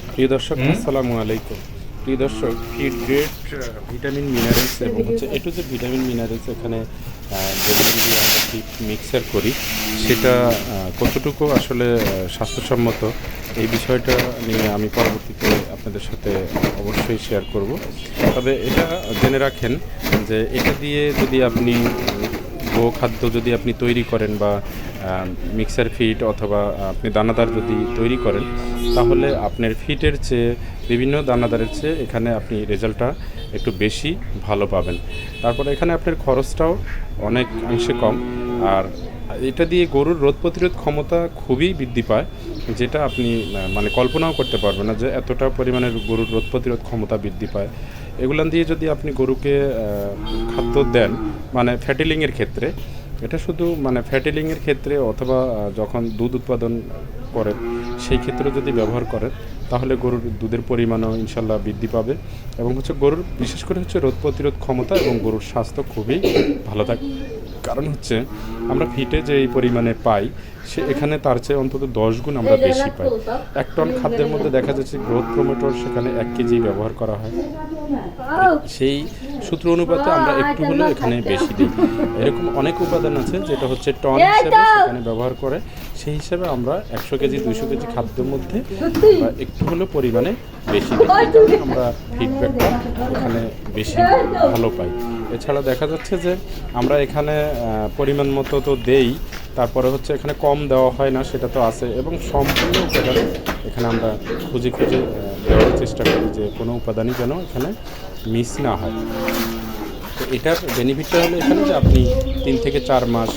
প্রিয় দর্শক আসসালামু আলাইকুম। প্রিয় দর্শক, ফিড গ্রেড ভিটামিন মিনারেলস এবং হচ্ছে এটু যে ভিটামিন মিনারেলস এখানে যেগুলো দিয়ে আমরা ফিড মিক্সার করি সেটা কতটুকু আসলে স্বাস্থ্যসম্মত, এই বিষয়টা নিয়ে আমি পরবর্তীতে আপনাদের সাথে অবশ্যই শেয়ার করব। তবে এটা জেনে রাখেন যে এটা দিয়ে যদি আপনি গোখাদ্য যদি আপনি তৈরি করেন বা মিক্সার ফিড অথবা আপনি দানাদার যদি তৈরি করেন, তাহলে আপনার ফিটের চেয়ে বিভিন্ন দানাদারের চেয়ে এখানে আপনি রেজাল্টটা একটু বেশি ভালো পাবেন। তারপরে এখানে আপনার খরচটাও অনেকাংশে কম। আর এটা দিয়ে গরুর রোগ প্রতিরোধ ক্ষমতা খুবই বৃদ্ধি পায়, যেটা আপনি মানে কল্পনাও করতে পারবেন না যে এতটা পরিমাণে গরুর রোগ প্রতিরোধ ক্ষমতা বৃদ্ধি পায়। এগুলান দিয়ে যদি আপনি গরুকে খাদ্য দেন, মানে ফ্যাটিলিংয়ের ক্ষেত্রে, এটা শুধু মানে ফ্যাটিলিংয়ের ক্ষেত্রে অথবা যখন দুধ উৎপাদন করেন সেই ক্ষেত্রে যদি ব্যবহার করেন, তাহলে গরুর দুধের পরিমাণও ইনশাল্লাহ বৃদ্ধি পাবে এবং হচ্ছে গরুর বিশেষ করে হচ্ছে রোগ প্রতিরোধ ক্ষমতা এবং গরুর স্বাস্থ্য খুবই ভালো থাকে। কারণ হচ্ছে আমরা ফিটে যে এই পরিমাণে পাই, সে এখানে তার চেয়ে অন্তত 10 গুণ আমরা বেশি পাই। 1 টন খাদ্যের মধ্যে দেখা যাচ্ছে গ্রোথ প্রমোটর সেখানে 1 কেজি ব্যবহার করা হয়। সেই সূত্র অনুপাতে আমরা একটু হলেও এখানে বেশি দিই। এরকম অনেক উপাদান আছে যেটা হচ্ছে টন হিসেবে সেখানে ব্যবহার করে, সেই হিসেবে আমরা 100 কেজি 200 কেজি খাদ্যের মধ্যে একটু হলেও পরিমাণে বেশি দিই। এই কারণে আমরা ফিডব্যাকটা এখানে বেশি ভালো পাই। এছাড়া দেখা যাচ্ছে যে আমরা এখানে পরিমাণ মতো তো দেই, তারপরে হচ্ছে এখানে কম দেওয়া হয় না, সেটা তো আছে, এবং সম্পূর্ণ উপাদান এখানে আমরা খুঁজে খুঁজে দেওয়ার চেষ্টা করি যে কোনো উপাদানই যেন এখানে মিস না হয়। তো এটার বেনিফিটটা হলো এখানে যে আপনি 3 থেকে 4 মাস,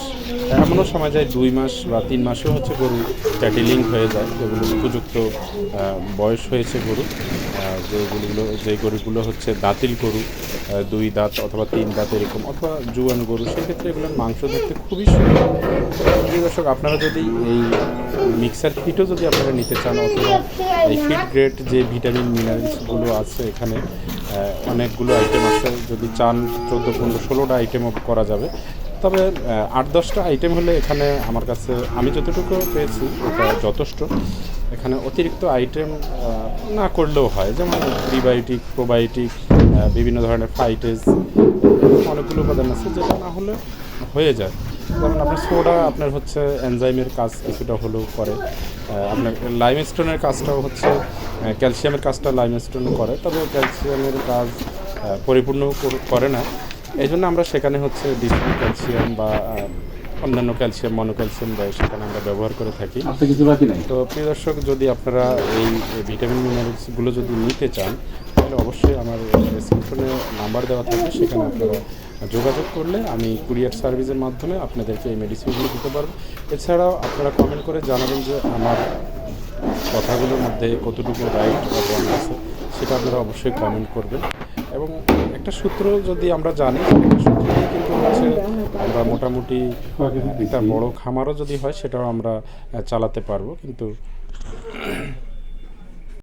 এমনও সময় যায় 2 মাস বা 3 মাসেও হচ্ছে গরু ট্যাটিলিং হয়ে যায়, যেগুলো উপযুক্ত বয়স হয়েছে গরু, যে গরুগুলো হচ্ছে দাঁতিল গরু, 2 দাঁত অথবা 3 দাঁত এরকম, অথবা জুয়ান গরু, সেক্ষেত্রে এগুলোর মাংস ধরতে খুবই সুন্দর। প্রিয় দর্শক, আপনারা যদি এই মিক্সার ফিটও যদি আপনারা নিতে চান, অথবা এই ফিড গ্রেড যে ভিটামিন মিনারেলসগুলো আছে এখানে অনেকগুলো আইটেম আছে, যদি চান 14, 15, 16টা আইটেমও করা যাবে। তবে 8-10টা আইটেম হলে এখানে আমার কাছে আমি যতটুকু পেয়েছি এটা যথেষ্ট। এখানে অতিরিক্ত আইটেম না করলেও হয়, যেমন প্রিবায়োটিক, প্রোবায়োটিক, বিভিন্ন ধরনের ফাইটেজ, অনেকগুলো উপাদান আছে যেটা না হলে হয়ে যায়। যেমন আপনার সোডা আপনার হচ্ছে এনজাইমের কাজ কিছুটা হলেও করে, আপনার লাইমস্টোনের কাজটাও হচ্ছে ক্যালসিয়ামের কাজটা লাইমস্টোন করে, তবে ক্যালসিয়ামের কাজ পরিপূর্ণ করে না। এই জন্য আমরা সেখানে হচ্ছে ডিসপ্লি ক্যালসিয়াম বা অন্যান্য ক্যালসিয়াম, মনোক্যালসিয়াম দেয়, সেখানে আমরা ব্যবহার করে থাকি। তো প্রিয় দর্শক, যদি আপনারা এই ভিটামিন মিনারেলসগুলো যদি নিতে চান, তাহলে অবশ্যই আমার ডেসক্রিপশনে নাম্বার দেওয়া থাকবে, সেখানে আপনারা যোগাযোগ করলে আমি কুরিয়ার সার্ভিসের মাধ্যমে আপনাদেরকে এই মেডিসিনগুলো দিতে পারবো। এছাড়াও আপনারা কমেন্ট করে জানাবেন যে আমার কথাগুলোর মধ্যে কতটুকু রাইট বা রং আছে, সেটা আপনারা অবশ্যই কমেন্ট করবেন। এবং একটা সূত্র যদি আমরা জানি, একটা সূত্র দিয়ে কিন্তু হচ্ছে আমরা মোটামুটি একটা বড় খামারও যদি হয় সেটাও আমরা চালাতে পারবো। কিন্তু